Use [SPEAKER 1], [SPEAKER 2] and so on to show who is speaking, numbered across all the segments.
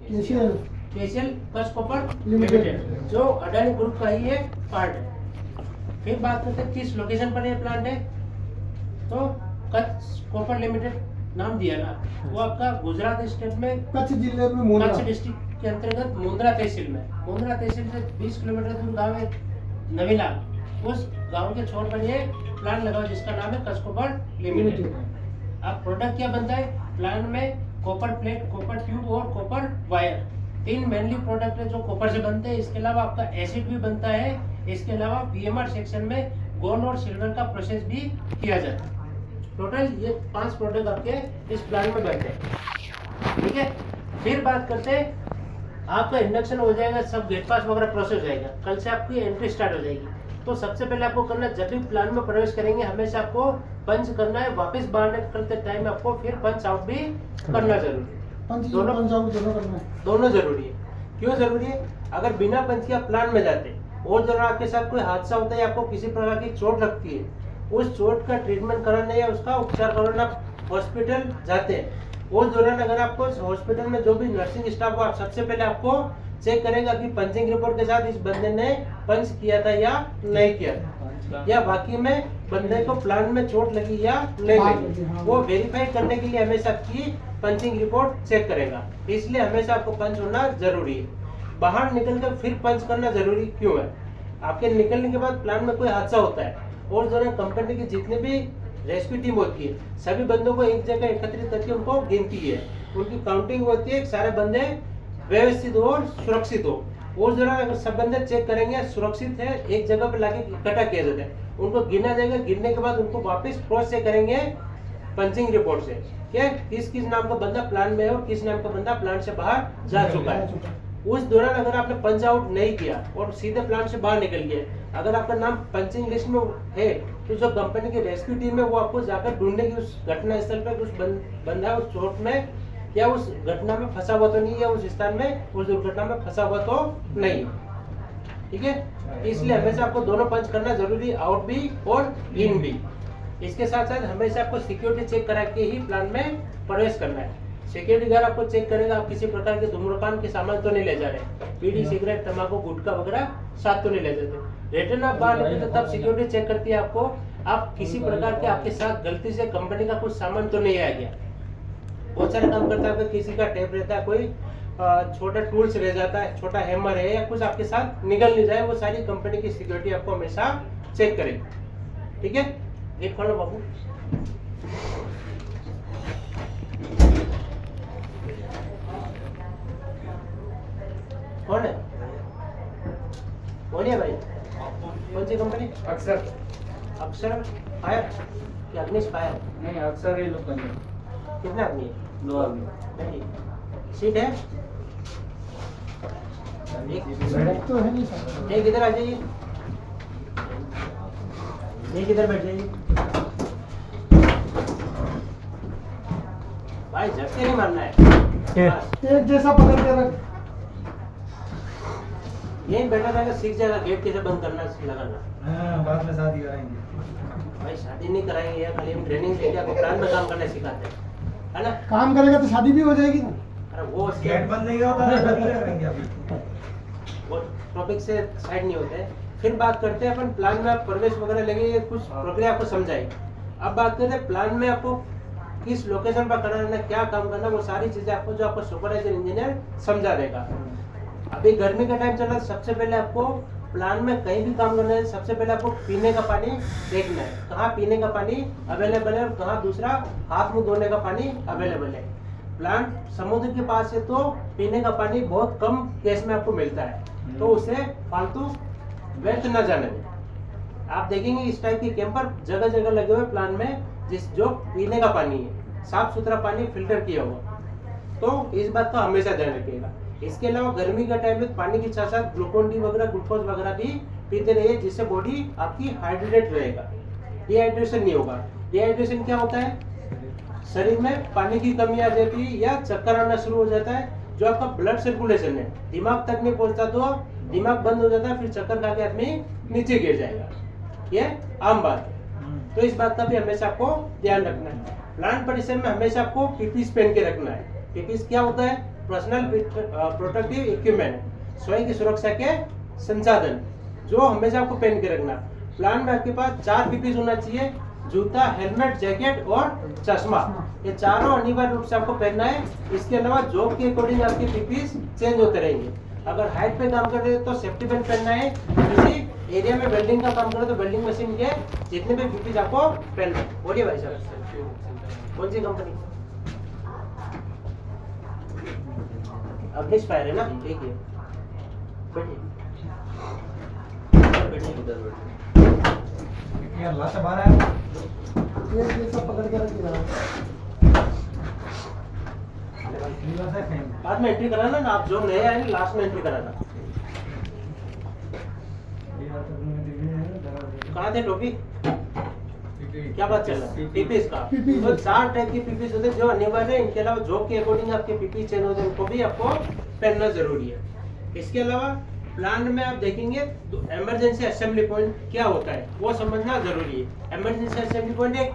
[SPEAKER 1] KCL Kutch copper limited, जो Adani group का ही एक पार्ट है। फिर बात करते हैं किस लोकेशन पर ये प्लांट है, तो कच्छ कॉपर लिमिटेड नाम दिया ना, वो आपका गुजरात स्टेट में
[SPEAKER 2] कच्छ जिले में
[SPEAKER 1] कच्छ डिस्ट्रिक्ट के अंतर्गत मुंद्रा तहसील में, मुंद्रा तहसील से 20 किलोमीटर दूर गाँव है नवीला, उस गांव के छोर पर ये प्लांट लगा हुआ जिसका नाम है कच्छ कॉपर लिमिटेड। अब प्रोडक्ट क्या बनता है प्लांट में, कॉपर प्लेट, कॉपर ट्यूब और कॉपर वायर, 3 मेनली प्रोडक्ट है जो कॉपर से बनते हैं। इसके अलावा आपका एसिड भी बनता है, इसके अलावा बीएमआर सेक्शन में गोल्ड और सिल्वर का प्रोसेस भी किया जाता है। टोटल ये 5 प्रोडक्ट आपके इस प्लांट में बनते हैं, ठीक है। फिर बात करते हैं, आपका इंडक्शन हो जाएगा, सब गेट पास वगैरह प्रोसेस हो जाएगा, कल से आपकी एंट्री स्टार्ट हो जाएगी। तो सबसे पहले आपको करना, जब भी प्लांट में प्रवेश करेंगे हमेशा आपको पंच करना है, वापस बाहर निकलते टाइम आपको फिर पंच आउट भी करना जरूरी है। दोनों जरूरी है। क्यों जरूरी है, अगर बिना पंच के आप प्लांट में जाते और जरा आपके साथ कोई हादसा होता है, आपको किसी प्रकार की चोट लगती है, उस चोट का ट्रीटमेंट कराने या उसका उपचार कराने आप हॉस्पिटल जाते हैं, उस दौरान अगर आपको हॉस्पिटल में जो भी नर्सिंग स्टाफ हो, आप सबसे पहले आपको चेक करेगा कि पंचिंग रिपोर्ट के साथ इस बंदे ने पंच किया था या नहीं किया था, या बाकी में बंदे को प्लांट में चोट लगी या नहीं लगी, वो वेरीफाई करने के लिए हमेशा आपकी पंचिंग रिपोर्ट चेक करेगा। इसलिए हमेशा आपको पंच होना जरूरी है। बाहर निकल कर फिर पंच करना जरूरी क्यों है, आपके निकलने के बाद प्लांट में कोई हादसा होता है और दौरान कंपनी की जितने भी रेस्क्यू टीम होती है, सभी बंदों को एक जगह एकत्रित करके उनको गिनती है, उनकी काउंटिंग होती है, सारे बंदे व्यवस्थित हो और सुरक्षित हो। और जरा अगर सब बंदे चेक करेंगे सुरक्षित है, एक जगह पे लाके इकट्ठा किया जाता है, उनको गिना जाएगा, गिनने के बाद उनको वापस क्रॉस चेक करेंगे पंचिंग रिपोर्ट से, क्या किस किस नाम का बंदा प्लांट में है और किस नाम का बंदा प्लांट से बाहर जा चुका है। उस दौरान अगर आपने पंच आउट नहीं किया और सीधे प्लांट से बाहर निकल गए, अगर आपका नाम पंचिंग लिस्ट में है, तो जो कंपनी की रेस्क्यू टीम है वो आपको जाकर ढूंढने की उस घटना स्थल पर कुछ बंदा उस चोट में या उस घटना में फंसा हुआ तो नहीं, या उस स्थान में उस दुर्घटना में फंसा हुआ तो नहीं, ठीक है। इसलिए हमेशा आपको दोनों पंच करना जरूरी, आउट भी और इन भी। इसके साथ साथ हमेशा आपको सिक्योरिटी चेक करा के ही प्लांट में प्रवेश करना है। सिक्योरिटी गार्ड आपको चेक करेगा आप किसी प्रकार के धूम्रपान के सामान तो नहीं ले जा रहे, बीड़ी सिगरेट तंबाकू गुटखा वगैरह साथ तो नहीं ले जाते। रिटर्न आप बाहर निकलते तब सिक्योरिटी चेक करती है आपको, आप किसी प्रकार के आपके साथ गलती से कंपनी का कुछ सामान तो नहीं आ गया। बहुत सारे काम करता है, किसी का टेप रहता है, कोई छोटा टूल्स रह जाता है, छोटा हैमर है या कुछ आपके साथ निकल नहीं जाए, वो सारी कंपनी की सिक्योरिटी आपको हमेशा चेक करेगी, ठीक है। एक खोलो बाबू, कौन है, बोलिए भाई, कौन सी कंपनी?
[SPEAKER 3] अक्सर
[SPEAKER 1] अक्सर फायर क्या अग्निश फायर?
[SPEAKER 3] नहीं, अक्सर ये लोग करते हैं।
[SPEAKER 1] कितने आदमी है?
[SPEAKER 3] 2 आदमी।
[SPEAKER 1] नहीं, सीट है
[SPEAKER 2] तो है नहीं सर।
[SPEAKER 1] एक इधर आ जाइए, एक इधर बैठ जाइए भाई, झटके नहीं मारना है, बस।
[SPEAKER 2] एक जैसा पकड़ के रख।
[SPEAKER 1] यही बैठा रहेगा, सीख जाएगा गेट कैसे बंद करना लगाना।
[SPEAKER 3] हाँ, बाद में शादी कराएंगे।
[SPEAKER 1] भाई शादी नहीं कराएंगे यार, खाली हम ट्रेनिंग देके आपको प्लान में काम करना सिखाते हैं, है ना।
[SPEAKER 2] काम करेगा तो शादी भी हो जाएगी ना।
[SPEAKER 1] अरे वो
[SPEAKER 3] गेट बंद नहीं होता है, बंद करेंगे अभी।
[SPEAKER 1] वो टॉपिक से साइड नहीं होते। फिर बात करते हैं अपन प्लान में आप प्रवेश वगैरह लगे, ये कुछ प्रक्रिया आपको समझाएगी। अब बात करते हैं प्लान में आपको किस लोकेशन पर करना है, क्या काम करना, वो सारी चीजें आपको जो आपको सुपरवाइजर इंजीनियर समझा देगा। अभी गर्मी का टाइम चल रहा है, सबसे पहले आपको प्लान में कहीं भी काम करना है, सबसे पहले आपको पीने का पानी देखना है, कहाँ पीने का पानी अवेलेबल है और कहाँ दूसरा हाथ मुंह धोने का पानी अवेलेबल है। प्लांट समुद्र के पास है तो पीने का पानी बहुत कम केस में आपको मिलता है, तो उसे फालतू व्यर्थ न जाने दें। आप देखेंगे इस टाइप के कैंपर जगह जगह लगे हुए प्लान में, जो पीने का पानी है, साफ सुथरा पानी फिल्टर किया हुआ, तो इस बात का हमेशा ध्यान रखिएगा। इसके अलावा गर्मी का टाइम में पानी के साथ साथ ग्लूकोन डी वगैरह, ग्लूकोज वगैरह भी पीते रहिए, जिससे बॉडी आपकी हाइड्रेटेड रहेगा, डिहाइड्रेशन नहीं होगा। डिहाइड्रेशन क्या होता है, शरीर में पानी की कमी आ जाती है या चक्कर आना शुरू हो जाता है, जो आपका ब्लड सर्कुलेशन है दिमाग तक नहीं पहुंचता, तो दिमाग बंद हो जाता है, फिर चक्कर खा के आदमी नीचे गिर जाएगा, ये आम बात है। तो इस बात का भी हमेशा आपको ध्यान रखना है। प्लांट परिसर में हमेशा आपको पीपीस पहन के रखना है। पीपीस क्या होता है, पर्सनल प्रोटेक्टिव इक्विपमेंट, स्वयं की सुरक्षा के संसाधन जो हमेशा आपको पहन के रखना। प्लान में आपके पास 4 पीपीस होना चाहिए, जूता, हेलमेट, जैकेट और चश्मा, ये चारों अनिवार्य रूप से आपको पहनना है। इसके अलावा जॉब के अकॉर्डिंग आपके पीपीस चेंज होते रहेंगे। अगर हाइट पे काम कर रहे हो तो सेफ्टी बेल्ट पहनना है, किसी एरिया में वेल्डिंग का काम कर रहे हो तो वेल्डिंग मशीन के जितने भी पीपीस आपको पहनना है। बोलिए भाई साहब, कौन सी कंपनी? अग्निश फायर है ना, ठीक है।
[SPEAKER 3] यार लास्ट बार आया
[SPEAKER 2] ये सब पकड़ के रख दिया।
[SPEAKER 1] बाद में एंट्री कराना ना, आप जो नए आए लास्ट में एंट्री कराना। कहाँ थे टोपी? क्या बात चल रहा है? पीपीस का
[SPEAKER 2] पीपीस।
[SPEAKER 1] तो 4 टाइप की पीपीस होते हैं जो अनिवार्य है। इनके अलावा जॉब के अकॉर्डिंग आपके पीपीस चेंज होते हैं, उनको भी आपको पहनना जरूरी है। इसके अलावा प्लान में आप देखेंगे तो इमरजेंसी असेंबली पॉइंट क्या होता है वो समझना जरूरी है। इमरजेंसी असेंबली पॉइंट एक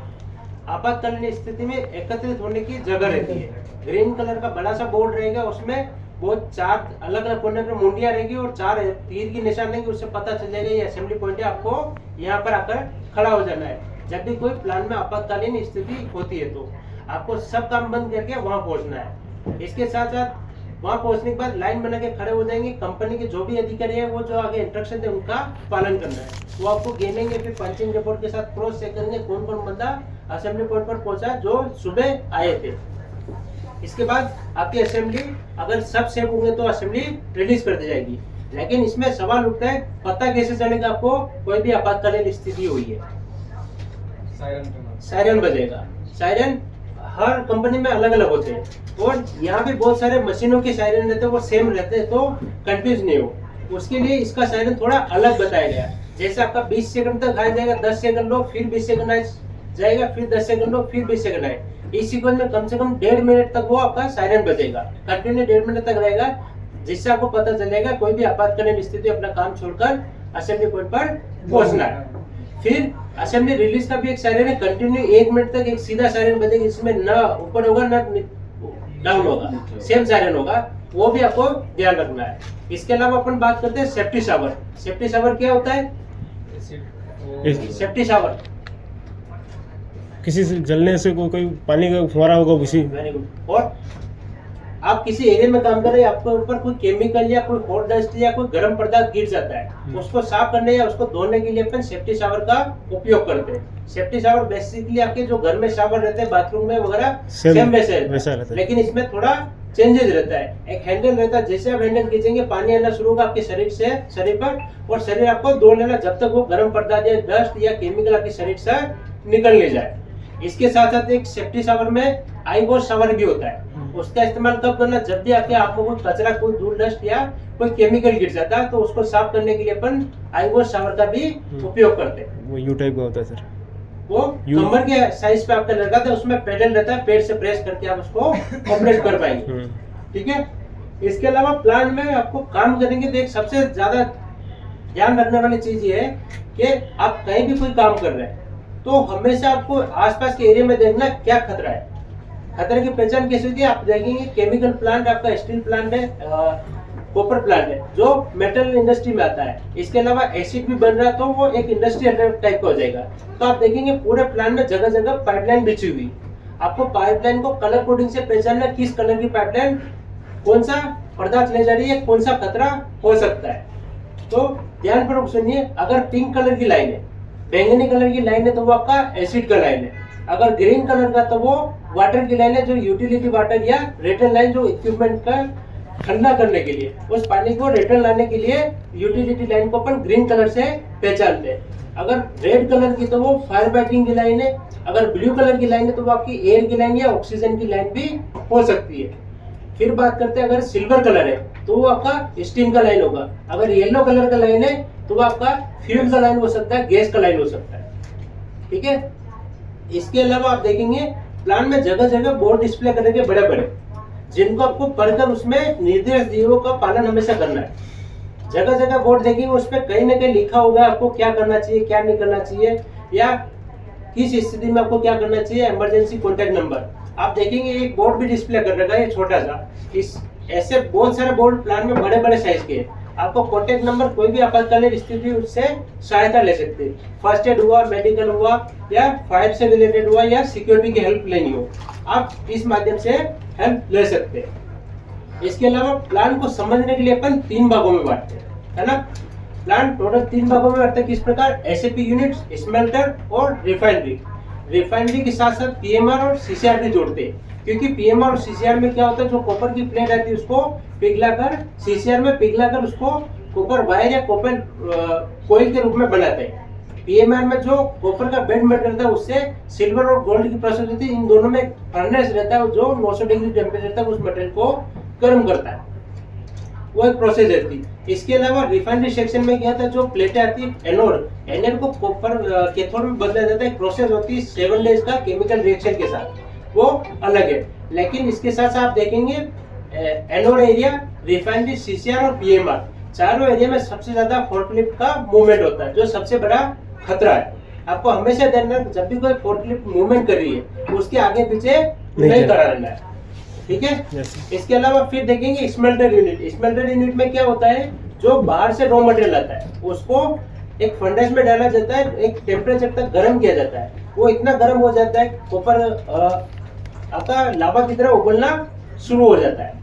[SPEAKER 1] आपातकालीन स्थिति में एकत्रित होने की जगह रहती है। ग्रीन कलर का बड़ा सा बोर्ड रहेगा, उसमें वो 4 अलग अलग कोने पर मुंडियां रहेगी और 4 तीर की निशान रहेंगे, उससे पता चल जाएगा ये असेंबली पॉइंट है, आपको यहाँ पर आकर खड़ा हो जाना है। जब भी कोई प्लान में आपातकालीन स्थिति होती है तो आपको सब काम बंद करके वहां पहुंचना है। इसके साथ साथ वहां पहुंचने के बाद लाइन बना के खड़े हो जाएंगे। कंपनी के जो भी अधिकारी है वो जो आगे इंस्ट्रक्शन है उनका पालन करना है, वो आपको गिनेंगे, फिर पंचिंग रिपोर्ट के साथ क्रॉस चेक करेंगे कौन कौन बंदा असेंबली पॉइंट पर पहुंचा जो सुबह आए थे। इसके बाद आपकी असेंबली अगर सब सेफ होंगे तो असेंबली रिलीज कर दी जाएगी। लेकिन इसमें सवाल उठता है पता कैसे चलेगा आपको कोई भी आपातकालीन स्थिति हुई है? सायरन बजेगा। सायरन हर कंपनी में अलग अलग होते हैं और यहाँ भी बहुत सारे मशीनों के सायरन रहते हैं, वो सेम रहते हैं, तो कंफ्यूज नहीं हो। उसके लिए इसका सायरन थोड़ा अलग बताया गया। जैसे आपका 20 सेकंड तक आ जाएगा, 10 सेकंड लो, फिर 20 सेकंड आ जाएगा, फिर 10 सेकंड लो, फिर 20 सेकंड आए। इस सीक्वेंस में कम से कम 1.5 मिनट तक वो आपका सायरन बजेगा, कंटिन्यू 1.5 मिनट तक रहेगा, जिससे आपको पता चलेगा कोई भी आपातकालीन स्थिति अपना काम छोड़कर असेंबली पॉइंट पर पहुंचना है। फिर असेंबली रिलीज का भी एक सायरन है, कंटिन्यू 1 मिनट तक एक सीधा सायरन बजेगा, इसमें न ऊपर होगा न डाउन होगा, सेम सायरन होगा, वो भी आपको ध्यान रखना है। इसके अलावा अपन बात करते हैं सेफ्टी शावर। सेफ्टी शावर क्या होता है? सेफ्टी शावर
[SPEAKER 4] किसी से जलने से कोई पानी का फुहारा होगा उसी।
[SPEAKER 1] Very good. और आप किसी एरिया में काम कर रहे हैं, आपके ऊपर कोई केमिकल या कोई हॉट डस्ट या कोई गर्म पदार्थ गिर जाता है, उसको साफ करने या उसको धोने के लिए अपन सेफ्टी शावर का उपयोग करते हैं। सेफ्टी शावर बेसिकली आपके जो घर में शावर रहते हैं बाथरूम में वगैरह सेम वैसे रहता है, लेकिन इसमें थोड़ा चेंजेस रहता है। एक हैंडल रहता है, जैसे आप हैंडल खींचेंगे पानी आना शुरू होगा आपके शरीर पर, और शरीर आपको धो लेना जब तक वो गर्म पदार्थ या डस्ट या केमिकल आपके शरीर से निकल नहीं जाए। इसके साथ साथ एक सेफ्टी शावर में आई वॉश शावर भी होता है। उसका इस्तेमाल कब करना? जब भी आपके आंखों को कचरा, कोई धूल, डस्ट या कोई केमिकल गिर जाता है तो उसको साफ करने के लिए अपन आई वॉश शावर का भी उपयोग करते हैं।
[SPEAKER 4] वो यू टाइप का होता है सर,
[SPEAKER 1] वो कमर के साइज पे आपका लगाता है, उसमें पेडल रहता है, पेड़ से प्रेस करके आप उसको ऑपरेट कर पाएंगे। ठीक है। इसके अलावा प्लांट में आपको काम करेंगे तो एक सबसे ज्यादा ध्यान रखने वाली चीज ये है कि आप कहीं भी कोई काम कर रहे हैं तो हमेशा आपको आसपास के एरिया में देखना क्या खतरा है। खतरे की पहचान कैसे होती है? आप देखेंगे केमिकल प्लांट, आपका स्टील प्लांट है, कॉपर प्लांट है जो मेटल इंडस्ट्री में आता है। इसके अलावा एसिड भी बन रहा है तो वो एक इंडस्ट्रियल टाइप का हो जाएगा। तो आप देखेंगे पूरे प्लांट में जगह जगह पाइपलाइन बिछी हुई। आपको पाइपलाइन को कलर कोडिंग से पहचानना, किस कलर की पाइपलाइन कौन सा पदार्थ ले जा रही है, कौन सा खतरा हो सकता है। तो ध्यानपूर्वक सुनिए। अगर पिंक कलर की लाइन है, बैंगनी कलर की लाइन है तो वो आपका एसिड का लाइन है। अगर ग्रीन कलर का तो वो वाटर की लाइन है, जो यूटिलिटी वाटर या रिटर्न लाइन, जो इक्विपमेंट का ठंडा करने के लिए, उस पानी को रिटर्न लाने के लिए यूटिलिटी लाइन को अपन ग्रीन कलर से पहचानते हैं। अगर रेड कलर की तो वो फायर फाइटिंग की लाइन है। अगर ब्लू कलर की लाइन है तो वो आपकी एयर की लाइन या ऑक्सीजन की लाइन भी हो सकती है। फिर बात करते हैं, अगर सिल्वर कलर है तो वो आपका स्टीम का लाइन होगा। अगर येलो कलर का लाइन है तो वो आपका फ्यूल का लाइन हो सकता है, गैस का लाइन हो सकता है। ठीक है। इसके अलावा आप देखेंगे प्लांट में जगह जगह बोर्ड डिस्प्ले करेंगे बड़े बड़े, जिनको आपको पढ़कर उसमें निर्देश दिए का पालन हमेशा करना है। जगह जगह बोर्ड देखेंगे, उस पर कहीं ना कहीं लिखा होगा आपको क्या करना चाहिए, क्या नहीं करना चाहिए, या किस स्थिति में आपको क्या करना चाहिए, इमरजेंसी कॉन्टैक्ट नंबर। आप देखेंगे एक बोर्ड भी डिस्प्ले कर रखा है छोटा सा, इस ऐसे बहुत सारे बोर्ड प्लान में बड़े बड़े साइज के हैं। आपको कॉन्टेक्ट नंबर कोई भी आपातकालीन स्थिति उससे सहायता ले सकते हैं। फर्स्ट एड हुआ, मेडिकल हुआ, या फायर से रिलेटेड हुआ, या सिक्योरिटी की हेल्प लेनी हो, आप इस माध्यम से हेल्प ले सकते हैं। इसके अलावा प्लान को समझने के लिए अपन 3 भागों में बांटते हैं, है ना। प्लान टोटल 3 भागों में बांटते हैं। किस प्रकार? एसएपी यूनिट, स्मेल्टर और रिफाइनरी। रिफाइनरी के साथ साथ पीएमआर और सीसीआर भी जोड़ते हैं, क्योंकि पीएमआर और सीसीआर में क्या होता है, जो कॉपर की प्लेट आती है उसको पिघलाकर सीसीआर में पिघलाकर उसको कॉपर वायर या कॉपर कोयल के रूप में बनाते हैं। पीएमआर में जो कॉपर का बेड मटेरियल था उससे सिल्वर और गोल्ड की प्रोसेस होती है। इन दोनों में फर्नेस रहता है जो 900 डिग्री टेम्परेचर तक उस मटेरियल को गर्म करता है, वो एक प्रोसेस रहती है। इसके अलावा रिफाइनरी सेक्शन में क्या था, जो प्लेटें आती है एनोड को कॉपर कैथोड में बदला जाता है। एक प्रोसेस होती है 7 डेज का केमिकल रिएक्शन के साथ, वो अलग है। लेकिन इसके साथ आप देखेंगे एनोड एरिया, रिफाइनरी, सीसीआर और पीएमआर, चारों एरिया में सबसे ज्यादा फोर्कलिफ्ट का मूवमेंट होता है, जो सबसे बड़ा खतरा है। आपको हमेशा ध्यान रखना, जब भी कोई फोर्कलिफ्ट मूवमेंट कर रही है उसके आगे पीछे नहीं करा रहना है, ठीक है। इसके अलावा फिर देखेंगे स्मेल्टर यूनिट। स्मेल्टर यूनिट में क्या होता है, जो बाहर से रॉ मटेरियल आता है उसको एक फर्नेस में डाला जाता है, एक टेम्परेचर तक गर्म किया जाता है। वो इतना गर्म हो जाता है, कॉपर आपका लावा की तरह उबलना शुरू हो जाता है।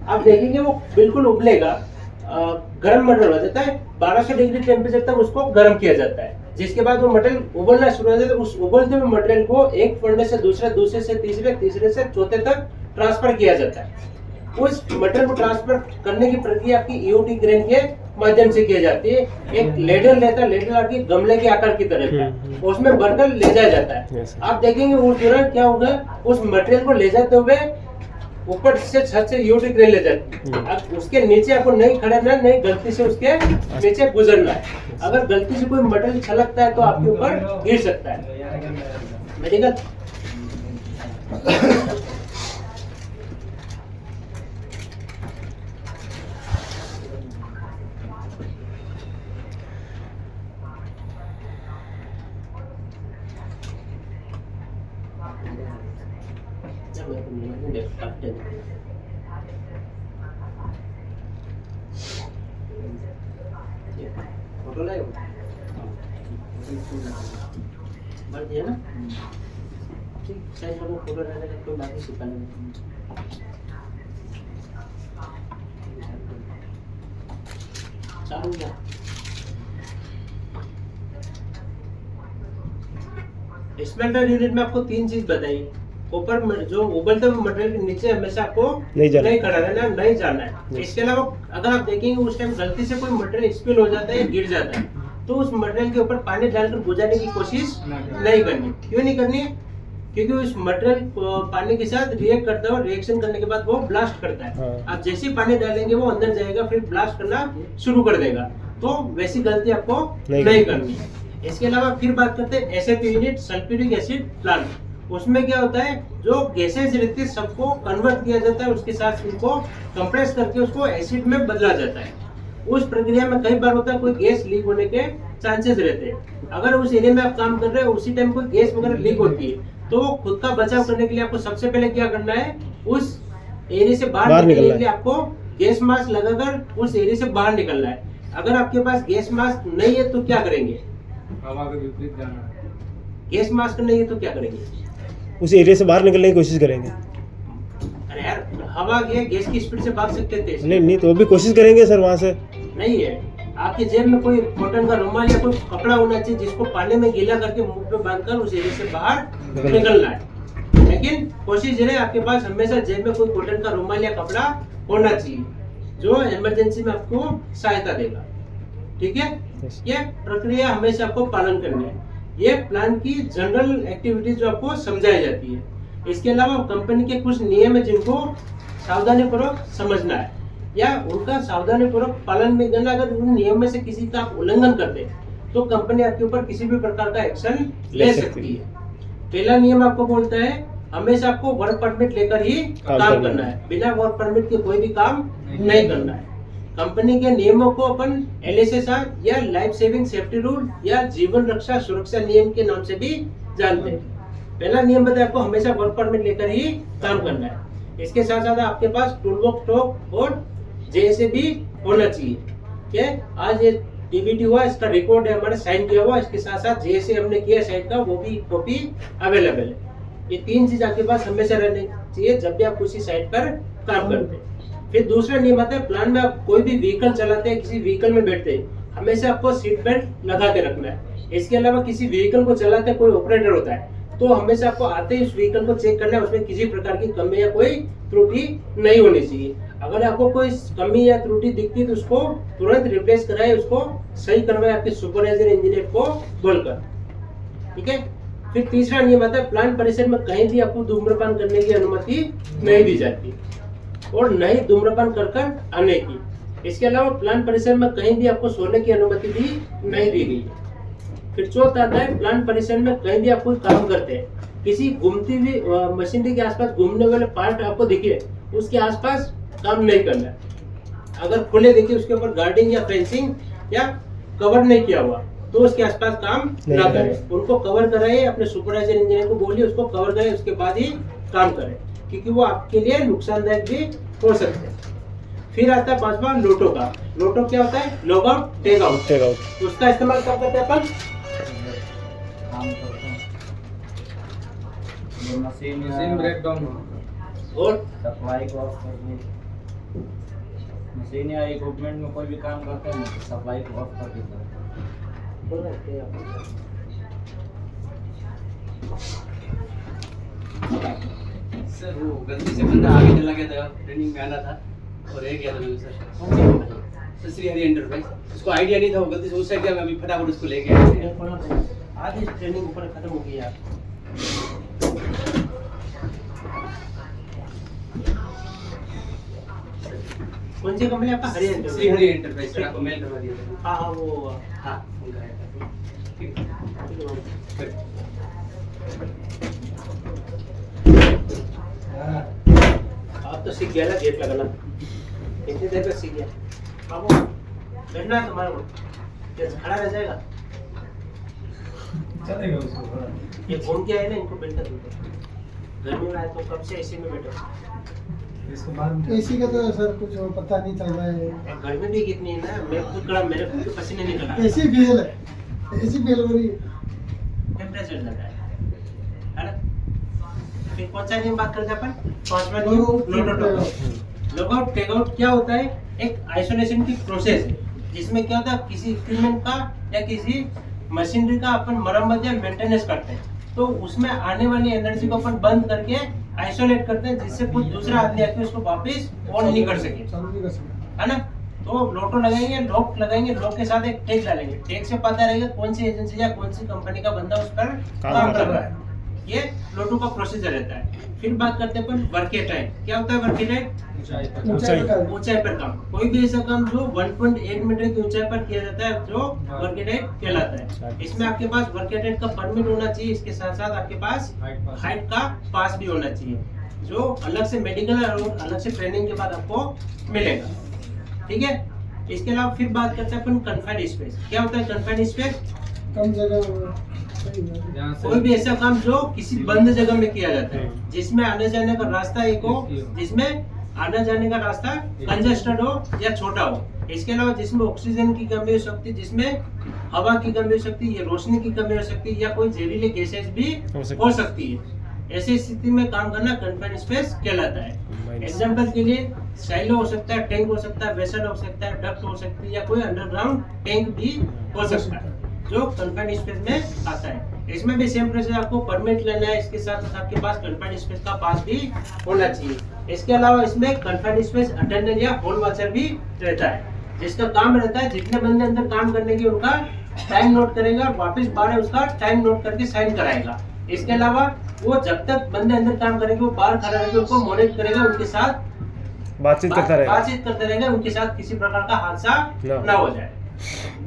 [SPEAKER 1] आप देखेंगे वो बिल्कुल उबलेगा, गर्म मटेरियल हो जाता है। 1200 डिग्री टेम्परेचर तक उसको गर्म किया जाता है, जिसके बाद वो मटेरियल उबलना शुरू हो जाता है। उस उबलते हुए मटेरियल को एक फर्नेस से दूसरे, दूसरे से तीसरे, तीसरे से चौथे तक ट्रांसफर किया जाता है। उस मटेरियल को ट्रांसफर करने की प्रक्रिया आपकी ईओटी क्रेन के माध्यम से की जाती है। एक लेडल रहता है, लेडल आपकी गमले के आकार की तरह रहता है, उसमें भरकर ले जाया जाता है। आप देखेंगे उस दौरान क्या होगा, उस मटेरियल को ले जाते हुए ऊपर से छत से ईओटी क्रेन ले जाती है। अब उसके नीचे आपको नहीं खड़ा रहना, नहीं गलती से उसके नीचे गुजरना है। अगर गलती से कोई मटेरियल छलकता है तो आपके ऊपर गिर सकता है। मेडिकल फोटो लाए भर दिया ना, ठीक। साइज में फोटो रहने का कोई बात नहीं, सिखाने में चालू क्या। स्मेल्टर यूनिट में आपको 3 चीज बताई। ऊपर जो उबलते हुए मटेरियल के नीचे हमेशा आपको नहीं खड़ा रहना, नहीं जाना है। इसके अलावा अगर आप देखेंगे उस टाइम गलती से कोई मटेरियल स्पिल हो जाता है, गिर जाता है, तो उस मटेरियल के ऊपर पानी डालकर बुझाने की कोशिश नहीं करनी। क्यों नहीं करनी? क्योंकि उस मटेरियल पानी के साथ रिएक्ट करता है और रिएक्शन करने के बाद वो ब्लास्ट करता है। आप जैसे ही पानी डालेंगे वो अंदर जाएगा, फिर ब्लास्ट करना शुरू कर देगा। तो वैसी गलती आपको नहीं करनी है। इसके अलावा फिर बात करते हैं SAP unit, sulphuric acid plant. उसमें क्या होता है, जो गैसेज रहती है सबको कन्वर्ट किया जाता है, उसके साथ उनको कंप्रेस करके उसको एसिड में बदला जाता है। उस प्रक्रिया में कई बार होता है कोई गैस लीक होने के चांसेस रहते हैं। अगर उस एरिया में आप काम कर रहे हो उसी टाइम कोई गैस वगैरह लीक होती है, तो खुद का बचाव करने के लिए आपको सबसे पहले क्या करना है, उस एरिया से बाहर निकलने के लिए आपको गैस मास्क लगाकर उस एरिया से बाहर निकलना है। अगर आपके पास गैस मास्क नहीं है तो क्या करेंगे?
[SPEAKER 3] हवा के विपरीत जाना।
[SPEAKER 1] गैस मास्क नहीं है तो क्या करेंगे?
[SPEAKER 4] उस एरिया से बाहर निकलने की कोशिश करेंगे।
[SPEAKER 1] अरे यार, हवा की गैस की स्पीड से भाग सकते थे।
[SPEAKER 4] नहीं तो भी कोशिश करेंगे सर वहाँ से।
[SPEAKER 1] नहीं है, आपके जेब में कोई कॉटन का रुमाल या कोई कपड़ा होना चाहिए जिसको पानी में गीला करके मुंह पे बांधकर उस एरिया से बाहर निकलना है। लेकिन कोशिश ये है आपके पास हमेशा जेब में कोई कॉटन का रुमाल या कपड़ा होना चाहिए जो इमरजेंसी में आपको सहायता देगा, ठीक है। ये प्रक्रिया हमेशा आपको पालन करनी है। ये प्लान की जनरल एक्टिविटीज जो आपको समझाई जाती है। इसके अलावा कंपनी के कुछ नियम है जिनको सावधानी पूर्वक समझना है या उनका सावधानी पूर्वक पालन में करना। अगर उन नियम में से किसी का आप उल्लंघन करते हैं तो कंपनी आपके ऊपर किसी भी प्रकार का एक्शन ले सकती है। पहला नियम आपको बोलता है हमेशा आपको वर्क परमिट लेकर ही काम करना है, बिना वर्क परमिट के कोई भी काम नहीं करना है। कंपनी के नियमों को अपन LSSR या लाइफ सेविंग सेफ्टी रूल या जीवन रक्षा सुरक्षा नियम के नाम से भी जानते हैं। पहला नियम बताया आपको हमेशा वर्क परमिट लेकर ही काम करना है। इसके साथ साथ आपके पास टूलबॉक्स टॉप और जैसे भी होना चाहिए। क्या आज ये डीबीटी हुआ, इसका रिकॉर्ड है हमारे साइन किया हुआ, इसके साथ साथ जैसे हमने किया साइट का वो भी कॉपी अवेलेबल है। ये 3 चीज आपके पास हमेशा रहनी चाहिए जब भी आप किसी साइट पर काम करते हैं। फिर दूसरा नियम आता है, प्लान में आप कोई भी व्हीकल चलाते हैं, किसी व्हीकल में बैठते हैं, हमेशा आपको सीट बेल्ट लगा के रखना है। इसके अलावा किसी व्हीकल को चलाते कोई ऑपरेटर होता है तो हमेशा आपको आते ही उस व्हीकल को चेक करना है, उसमें किसी प्रकार की कमी या कोई त्रुटि नहीं होनी चाहिए। अगर आपको कोई कमी या त्रुटि दिखती है तो उसको तुरंत रिप्लेस कराए, उसको सही करवाए आपके सुपरवाइजर इंजीनियर को बोलकर। ठीक है। फिर तीसरा नियम आता है, प्लांट परिसर में कहीं भी आपको धूम्रपान करने की अनुमति नहीं दी जाती और न ही धूम्रपान कर आने की। इसके अलावा प्लांट परिसर में कहीं भी आपको सोने की अनुमति भी नहीं दी गई है। फिर चौथा आता है, प्लांट परिसर में कहीं भी आप कोई काम करते हैं, किसी घूमती हुई मशीनरी के आसपास घूमने वाले पार्ट आपको दिखे, उसके आसपास काम नहीं करना है। अगर खुले दिखे, उसके ऊपर गार्डिंग या फेंसिंग या कवर नहीं किया हुआ तो उसके आसपास काम ना करें। उनको कवर कराइए, अपने सुपरवाइजर इंजीनियर को बोलिए उसको कवर करें, उसके बाद ही काम करें, क्योंकि वो आपके लिए नुकसानदायक भी हो सकते हैं। फिर आता है 5वां लोटो का। लोटो क्या होता है? Lock out tag out. उसका इस्तेमाल कब करते हैं अपन?
[SPEAKER 3] मशीन ब्रेक डाउन
[SPEAKER 1] और
[SPEAKER 5] सप्लाई को ऑफ करके, मशीन या इक्विपमेंट में कोई भी काम करते हैं तो सप्लाई को ऑफ कर देता है।
[SPEAKER 6] सर वो गलती से बंदा आगे चला गया था, ट्रेनिंग में आना था और रह गया था मैं सर। श्री हरि एंटरप्राइज, उसको आइडिया नहीं था, वो गलती से उस साइड गया, मैं अभी फटाफट उसको लेके आया।
[SPEAKER 1] आज इस ट्रेनिंग ऊपर खत्म हो गई यार। कौन सी कंपनी आपका? हरि
[SPEAKER 6] श्री हरि एंटरप्राइज सर, आपको मेल करवा दिया था।
[SPEAKER 1] हाँ वो
[SPEAKER 6] हाँ उनका है। ठीक है।
[SPEAKER 1] आप तो सीख गया ना गेट लगाना, कितनी देर में सीख गया? बाबू बैठना है तुम्हारा, खड़ा रह जाएगा,
[SPEAKER 3] चलेगा उसको।
[SPEAKER 1] ये घूम के आए ना, इनको बैठा दो। गर्मी में आए तो कब से एसी में बैठो?
[SPEAKER 3] इसको बाद में
[SPEAKER 2] एसी का तो सर कुछ पता नहीं चल रहा है।
[SPEAKER 1] गर्मी भी कितनी है ना, मैं खुद कड़ा, मेरे खुद के पसीने निकल आए।
[SPEAKER 2] एसी फेल है, एसी फेल हो रही है।
[SPEAKER 1] टेम्परेचर लगा है ना। फिर कौन सा नियम बात करते हैं अपन? 5वां
[SPEAKER 2] Log out,
[SPEAKER 1] नियम लॉग आउट टेक आउट। क्या होता है? एक आइसोलेशन की प्रोसेस है जिसमें क्या होता है, किसी इक्विपमेंट का या किसी मशीनरी का अपन मरम्मत या मेंटेनेंस करते हैं तो उसमें आने वाली एनर्जी को अपन बंद करके आइसोलेट करते हैं, जिससे कुछ दूसरा आदमी आके उसको वापस ऑन नहीं कर सके,
[SPEAKER 2] चालू नहीं कर सकते।
[SPEAKER 1] है ना। तो लोटो लगाएंगे, लॉक लगाएंगे, लॉक के साथ एक टैग डालेंगे, टैग से पता रहेगा कौन सी एजेंसी या कौन सी कंपनी का बंदा उस पर काम कर रहा है। ये लोटो का प्रोसीजर रहता है। फिर बात करते हैं अपन वर्क टाइम। क्या होता है वर्क टाइम? ऊंचाई पर काम। कोई भी ऐसा काम जो 1.8 मीटर की ऊंचाई पर किया जाता है जो वर्क टाइम कहलाता है। इसमें आपके पास वर्क टाइम का परमिट होना चाहिए, इसके साथ साथ आपके पास हाइट का पास भी होना चाहिए, जो अलग से मेडिकल और अलग से ट्रेनिंग के बाद आपको मिलेगा। ठीक है। इसके अलावा फिर बात करते हैं अपन कन्फाइंड स्पेस। क्या होता है कन्फाइंड स्पेस?
[SPEAKER 2] कम जगह
[SPEAKER 1] कोई भी ऐसा काम जो किसी बंद जगह में किया जाता है, जिसमें आने जाने का रास्ता एक हो, जिसमें आने जाने का रास्ता कंजेस्टेड हो या छोटा हो। इसके अलावा जिसमें ऑक्सीजन की कमी हो सकती है, जिसमें हवा की कमी हो सकती है, या रोशनी की कमी हो सकती है, या कोई जहरीले गैसेस भी हो सकती है। ऐसी स्थिति में काम करना कन्फाइंड स्पेस कहलाता है। एग्जाम्पल के लिए साइलो हो सकता है, टैंक हो सकता है, वेसल हो सकता है, डक्ट हो सकती है, या कोई अंडरग्राउंड टैंक भी हो सकता है जो कन्फाइंड स्पेस में आता है। इसमें भी सेम प्रोसेस, आपको परमिट लेना है, इसके साथ आपके पास कन्फाइंड स्पेस का पास भी होना चाहिए। इसके अलावा इसमें कन्फाइंड स्पेस अटेंडेंट या हॉल वॉचर भी रहता है, जिसका काम रहता है जितने बंदे अंदर काम करने की उनका टाइम नोट करेगा, वापस बाहर उसका टाइम नोट करके साइन कराएगा। इसके अलावा वो जब तक बंदे अंदर काम करेंगे वो बाहर खड़ा रहकर उनको मॉनिटर करेगा, उनके साथ
[SPEAKER 4] बातचीत करता
[SPEAKER 1] रहेगा, उनके साथ किसी प्रकार का हादसा ना हो जाए।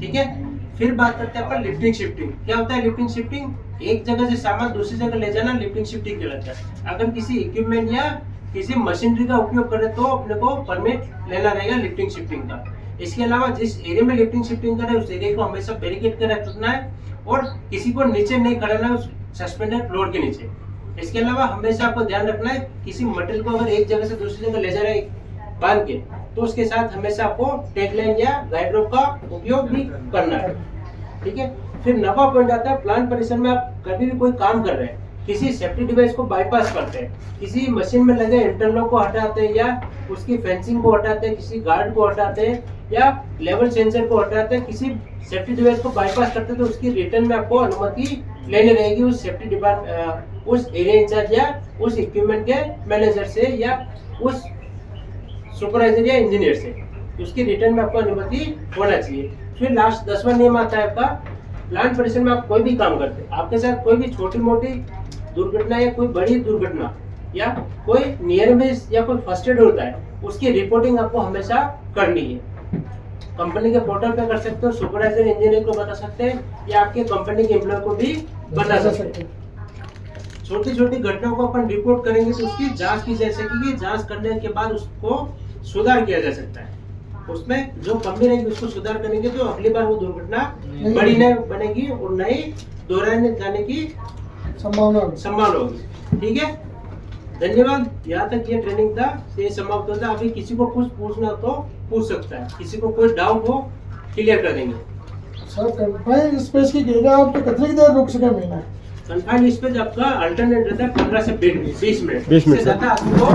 [SPEAKER 1] ठीक है। फिर बात करते हैं अपन लिफ्टिंग शिफ्टिंग। क्या होता है लिफ्टिंग शिफ्टिंग? एक जगह से सामान दूसरी जगह ले जाना लिफ्टिंग शिफ्टिंग कहलाता है। अगर किसी इक्विपमेंट या किसी मशीनरी का उपयोग करें तो अपने को परमिट लेना रहेगा लिफ्टिंग शिफ्टिंग का। इसके अलावा जिस एरिया में लिफ्टिंग शिफ्टिंग करें उस एरिया को हमेशा बैरिकेड कर रखना है और किसी को नीचे नहीं खड़ाना है उस सस्पेंडेड फ्लोर के नीचे। इसके अलावा हमेशा आपको ध्यान रखना है, किसी मटेरियल को अगर एक जगह से दूसरी जगह ले जा रहे हैं बांध के, तो उसके साथ हमेशा आपको टैग लाइन या गाइड रोप का उपयोग भी करना है। ठीक है। फिर 9वां पॉइंट आता है, प्लांट परिसर में आप कभी भी कोई काम कर रहे हैं, किसी सेफ्टी डिवाइस को बाईपास करते हैं, किसी मशीन में लगे इंटरलॉक को हटाते हैं या उसकी फेंसिंग को हटाते हैं, किसी गार्ड को हटाते हैं या लेवल सेंसर को हटाते हैं, किसी सेफ्टी डिवाइस को बाईपास करते हैं, तो उसकी रिटर्न में आपको अनुमति लेनी रहेगी उस सेफ्टी डिपार्टमेंट, उस एरिया इंचार्ज या उस इक्विपमेंट के मैनेजर से या उस सुपरवाइजर या इंजीनियर से। उसकी रिटर्न में आपको अनुमति होना चाहिए। फिर लास्ट 10वां नियम आता है आपका, प्लांट परिसर में आप कोई भी काम करते हैं, आपके साथ कोई भी छोटी मोटी दुर्घटना या कोई बड़ी दुर्घटना या कोई नियर मिस या कोई फर्स्ट एड होता है, उसकी रिपोर्टिंग आपको हमेशा करनी है। कंपनी के पोर्टल पे कर सकते हो, सुपरवाइजर इंजीनियर को बता सकते हैं या आपके कंपनी के एम्प्लॉय को भी बता सकते हैं। छोटी छोटी घटनाओं को अपन रिपोर्ट करेंगे तो उसकी जांच की जा सकेगी, जांच करने के बाद उसको सुधार किया जा सकता है। उसमें जो कमी रहेगी उसको सुधार करेंगे तो अगली बार वो दुर्घटना बड़ी नहीं बनेगी और नहीं दोहराने जाने की संभावना होगी। ठीक है, धन्यवाद। यहाँ तक ये ट्रेनिंग था, ये समाप्त होता है। अभी किसी को कुछ पूछना तो पूछ सकता है, किसी को कोई डाउट हो क्लियर कर देंगे।
[SPEAKER 2] सर कंफाइंड स्पेस की जगह आप तो कितनी देर रुक सके महीना?
[SPEAKER 1] कंफाइंड स्पेस आपका अल्टरनेट रहता है 15 से 20 मिनट।
[SPEAKER 4] 20 मिनट,
[SPEAKER 1] इससे ज्यादा आपको